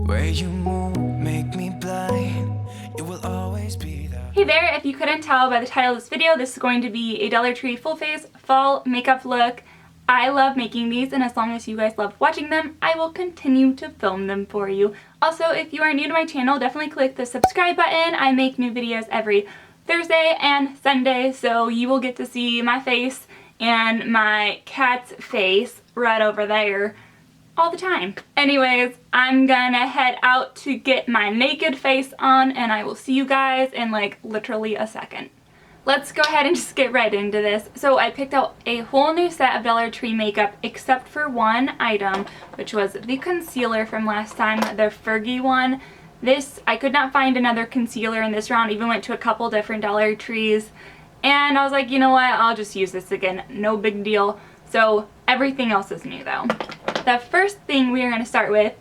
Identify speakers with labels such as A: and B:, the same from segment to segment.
A: way you move make me blind. You will always be there.
B: Hey there, if you couldn't tell by the title of this video, this is going to be a Dollar Tree full face fall makeup look. I love making these, and as long as you guys love watching them, I will continue to film them for you. Also, if you are new to my channel, definitely click the subscribe button. I make new videos every Thursday and Sunday, so you will get to see my face and my cat's face right over there all the time. Anyways, I'm gonna head out to get my naked face on, and I will see you guys in like literally a second. Let's go ahead and just get right into this. So I picked out a whole new set of Dollar Tree makeup except for one item, which was the concealer from last time, the Fergie one. This, I could not find another concealer in this round, even went to a couple different Dollar Trees, and I was like, you know what, I'll just use this again, no big deal. So everything else is new though. The first thing we are going to start with,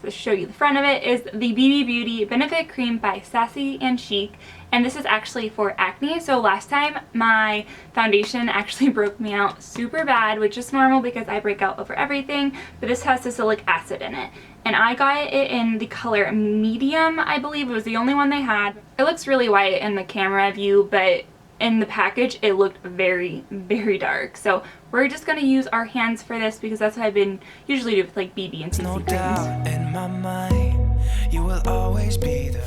B: to show you the front of it, is the BB Beauty Benefit Cream by Sassy and Chic, and this is actually for acne. So last time my foundation actually broke me out super bad, which is normal because I break out over everything, but this has salicylic acid in it, and I got it in the color medium. I believe it was the only one they had. It looks really white in the camera view, but in the package it looked very, very dark. So we're just going to use our hands for this because that's what I've been usually do with like BB and CC
A: No
B: creams.
A: doubt in my mind, you will always be there.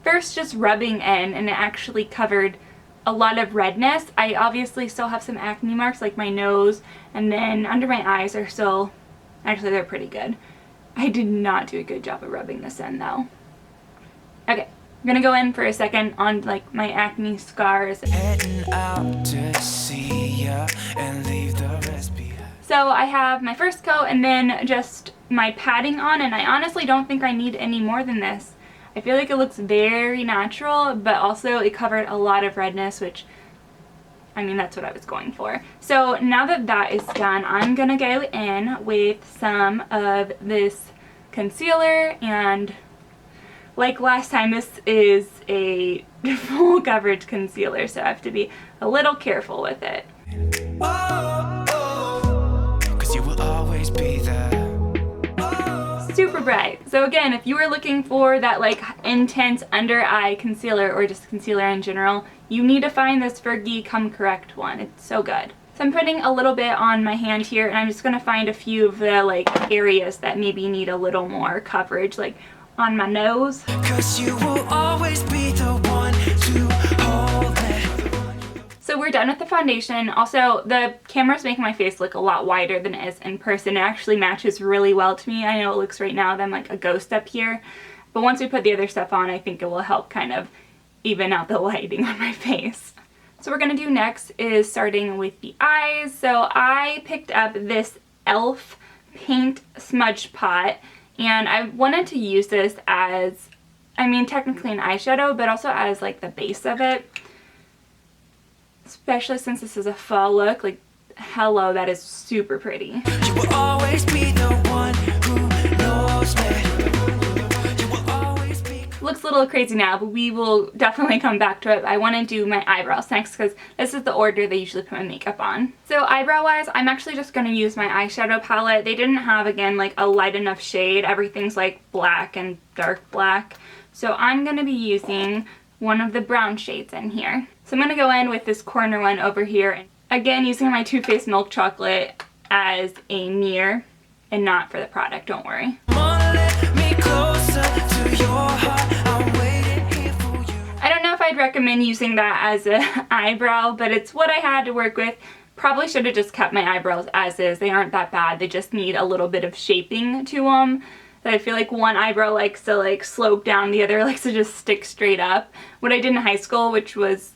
B: First, just rubbing in, and it actually covered a lot of redness. I obviously still have some acne marks, like my nose, and then under my eyes are still, actually they're pretty good. I did not do a good job of rubbing this in though. Okay, I'm gonna go in for a second on like my acne scars.
A: Heading out to see ya and leave the rest behind.
B: So I have my first coat and then just my padding on, and I honestly don't think I need any more than this. I feel like it looks very natural, but also it covered a lot of redness, which, I mean, that's what I was going for. So now that that is done, I'm gonna go in with some of this concealer, and like last time, this is a full coverage concealer, so I have to be a little careful with it.
A: Oh, oh, 'cause you will always be there.
B: Super bright. So again, if you are looking for that like intense under eye concealer, or just concealer in general, you need to find this Fergie Come Correct one. It's so good. So I'm putting a little bit on my hand here, and I'm just going to find a few of the like areas that maybe need a little more coverage, like on my nose.
A: 'Cause you will always be the one to hold me.
B: So we're done with the foundation. Also, the camera's making my face look a lot wider than it is in person. It actually matches really well to me. I know it looks right now that I'm like a ghost up here, but once we put the other stuff on, I think it will help kind of even out the lighting on my face. So what we're gonna do next is starting with the eyes. So I picked up this e.l.f. paint smudge pot, and I wanted to use this as, I mean, technically an eyeshadow, but also as like the base of it. Especially since this is a fall look, like, hello, that is super pretty.
A: You will always be the one who knows me. You will always be.
B: Looks a little crazy now, but we will definitely come back to it. I want to do my eyebrows next because this is the order they usually put my makeup on. So eyebrow wise, I'm actually just going to use my eyeshadow palette. They didn't have, again, like a light enough shade. Everything's like black and dark black. So I'm going to be using one of the brown shades in here. So I'm going to go in with this corner one over here. Again, using my Too Faced Milk Chocolate as a mirror and not for the product, don't worry.
A: Me closer to your heart. I'm waiting here for you.
B: I don't know if I'd recommend using that as an eyebrow, but it's what I had to work with. Probably should have just kept my eyebrows as is. They aren't that bad. They just need a little bit of shaping to them. I feel like one eyebrow likes to like slope down, the other likes to just stick straight up. What I did in high school, which was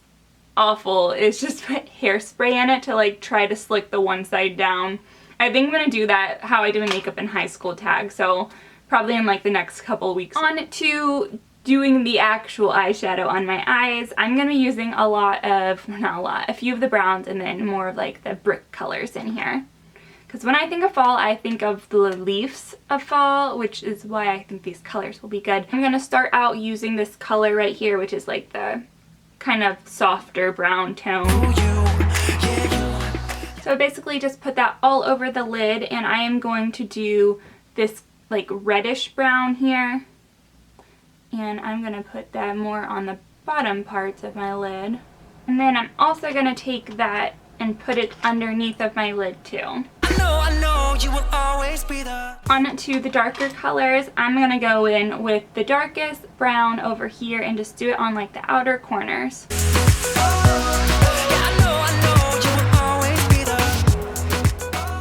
B: awful, is just put hairspray in it to like try to slick the one side down. I think I'm gonna do that how I do my makeup in high school tag, so probably in like the next couple weeks. On to doing the actual eyeshadow on my eyes. I'm gonna be using a lot of, not a lot, a few of the browns and then more of like the brick colors in here. Because when I think of fall, I think of the leaves of fall, which is why I think these colors will be good. I'm going to start out using this color right here, which is like the kind of softer brown tone. So I basically just put that all over the lid, and I am going to do this like reddish brown here. And I'm going to put that more on the bottom parts of my lid. And then I'm also going to take that and put it underneath of my lid too.
A: I know you will always be the.
B: On to the darker colors, I'm going to go in with the darkest brown over here and just do it on like the outer corners.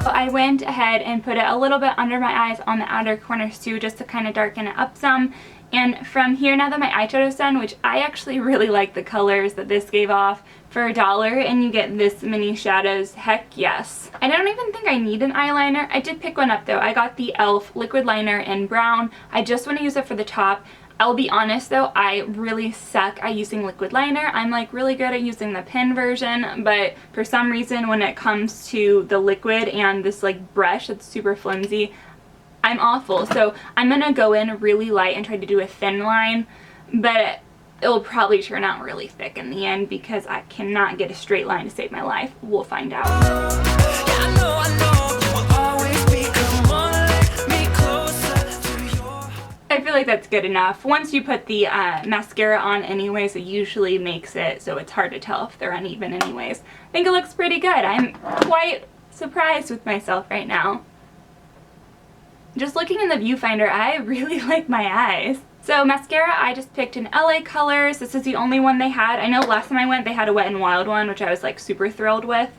B: I went ahead and put it a little bit under my eyes on the outer corners too, just to kind of darken it up some. And from here, now that my eyeshadow's done, which I actually really like the colors that this gave off, for $1 and you get this many shadows, heck yes. I don't even think I need an eyeliner. I did pick one up though. I got the e.l.f. liquid liner in brown. I just want to use it for the top. I'll be honest though, I really suck at using liquid liner. I'm like really good at using the pen version, but for some reason when it comes to the liquid and this like brush that's super flimsy, I'm awful. So I'm gonna go in really light and try to do a thin line, but it'll probably turn out really thick in the end because I cannot get a straight line to save my life. We'll find out. I feel like that's good enough. Once you put the mascara on anyways, it usually makes it so it's hard to tell if they're uneven anyways. I think it looks pretty good. I'm quite surprised with myself right now. Just looking in the viewfinder, I really like my eyes. So mascara, I just picked in LA Colors. This is the only one they had. I know last time I went they had a Wet n Wild one, which I was like super thrilled with.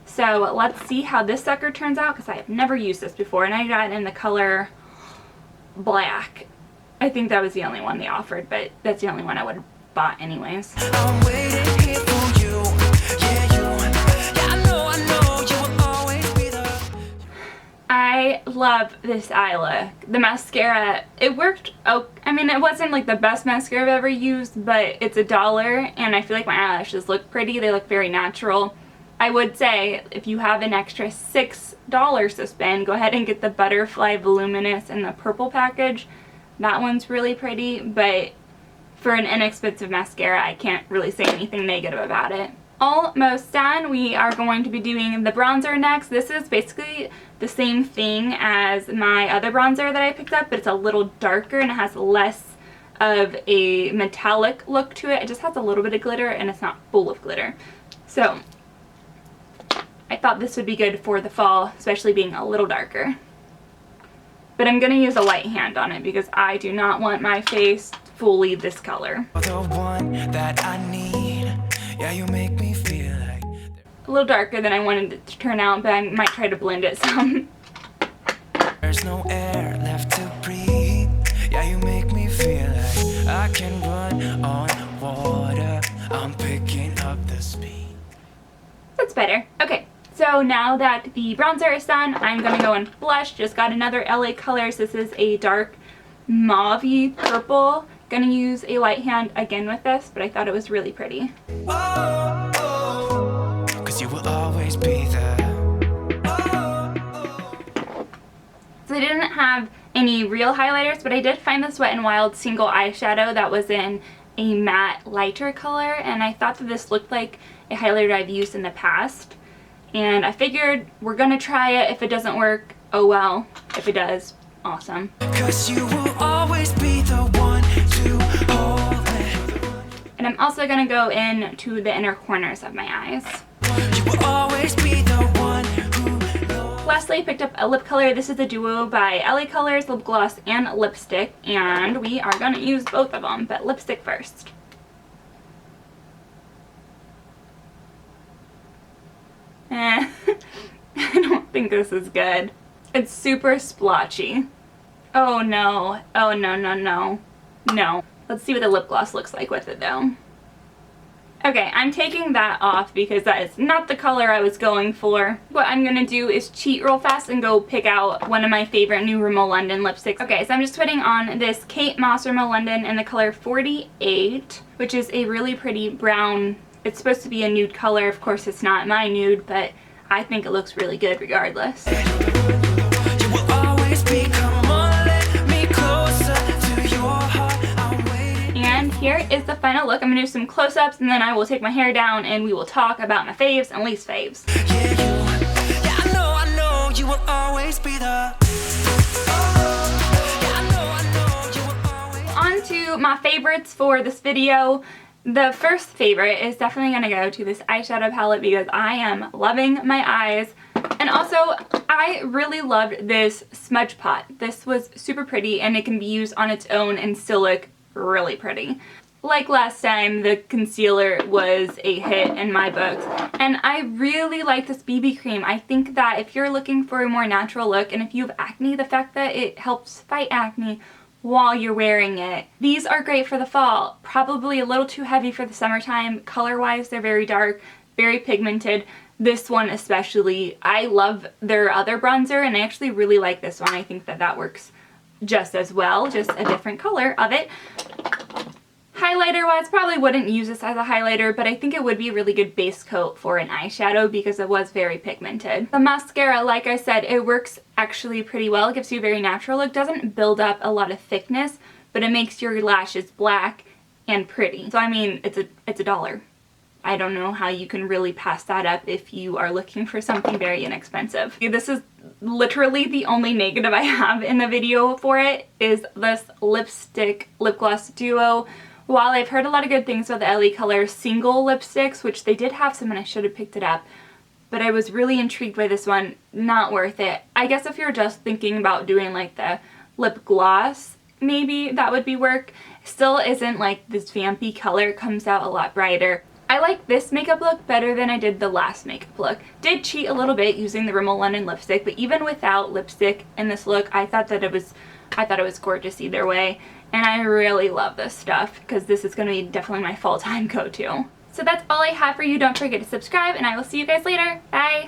B: So let's see how this sucker turns out because I have never used this before, and I got it in the color black. I think that was the only one they offered, but that's the only one I would have bought anyways.
A: I'm waiting here for you.
B: I love this eye look. The mascara, it worked. Oh, I mean, it wasn't like the best mascara I've ever used, but it's $1 and I feel like my eyelashes look pretty. They look very natural. I would say if you have an extra $6 to spend, go ahead and get the Butterfly Voluminous in the purple package. That one's really pretty, but for an inexpensive mascara, I can't really say anything negative about it. Almost done. We are going to be doing the bronzer next. This is basically the same thing as my other bronzer that I picked up, but it's a little darker and it has less of a metallic look to it. It just has a little bit of glitter and it's not full of glitter. So I thought this would be good for the fall, especially being a little darker. But I'm going to use a light hand on it because I do not want my face fully this color.
A: The one that I need. Yeah, you make me feel like
B: a little darker than I wanted it to turn out, but I might try to blend it some.
A: there's no air left to breathe. Yeah, you make me feel like I can run on water. I'm picking up the speed.
B: That's better. Okay, so now that the bronzer is done, I'm going to go in blush. Just got another LA Colors. This is a dark mauve-y purple. Gonna use a light hand again with this, but I thought it was really pretty.
A: Oh, oh, 'cause you will always be there.
B: So I didn't have any real highlighters, but I did find this Wet n Wild single eyeshadow that was in a matte lighter color, and I thought that this looked like a highlighter I've used in the past. And I figured we're gonna try it. If it doesn't work, oh well. If it does, awesome.
A: 'Cause you will always be the one to hold me.
B: And I'm also gonna go in to the inner corners of my eyes.
A: You will always be the one who knows.
B: Lastly, I picked up a lip color. This is a duo by LA Colors, lip gloss and lipstick, and we are gonna use both of them, but lipstick first. I don't think this is good. It's super splotchy. Oh no. Oh no, no, no. No. Let's see what the lip gloss looks like with it though. Okay, I'm taking that off because that is not the color I was going for. What I'm gonna do is cheat real fast and go pick out one of my favorite new Rimmel London lipsticks. Okay, so I'm just putting on this Kate Moss Rimmel London in the color 48, which is a really pretty brown. It's supposed to be a nude color. Of course, it's not my nude, but I think it looks really good regardless.
A: You will always be, come on, let me closer to your heart. I'm waiting.
B: And here is the final look. I'm going to do some close-ups and then I will take my hair down and we will talk about my faves and least faves.
A: Yeah, I know, you will always be the.
B: to my favorites for this video. The first favorite is definitely going to go to this eyeshadow palette because I am loving my eyes. And also, I really loved this smudge pot. This was super pretty and it can be used on its own and still look really pretty. Like last time, the concealer was a hit in my books. And I really like this BB cream. I think that if you're looking for a more natural look and if you have acne, the fact that it helps fight acne while you're wearing it. These are great for the fall. Probably a little too heavy for the summertime. Color-wise, they're very dark, very pigmented. This one especially. I love their other bronzer and I actually really like this one. I think that that works just as well, just a different color of it. Highlighter-wise, probably wouldn't use this as a highlighter, but I think it would be a really good base coat for an eyeshadow because it was very pigmented. The mascara, like I said, it works actually pretty well. It gives you a very natural look. Doesn't build up a lot of thickness, but it makes your lashes black and pretty. So I mean, it's $1. I don't know how you can really pass that up if you are looking for something very inexpensive. This is literally the only negative I have in the video for it, is this lipstick lip gloss duo. While I've heard a lot of good things about the LA Color single lipsticks, which they did have some and I should have picked it up, but I was really intrigued by this one. Not worth it. I guess if you're just thinking about doing like the lip gloss, maybe that would be work. Still isn't like this vampy color, comes out a lot brighter. I like this makeup look better than I did the last makeup look. Did cheat a little bit using the Rimmel London lipstick, but even without lipstick in this look, I thought it was gorgeous either way. And I really love this stuff because this is going to be definitely my fall time go-to. So that's all I have for you. Don't forget to subscribe and I will see you guys later. Bye!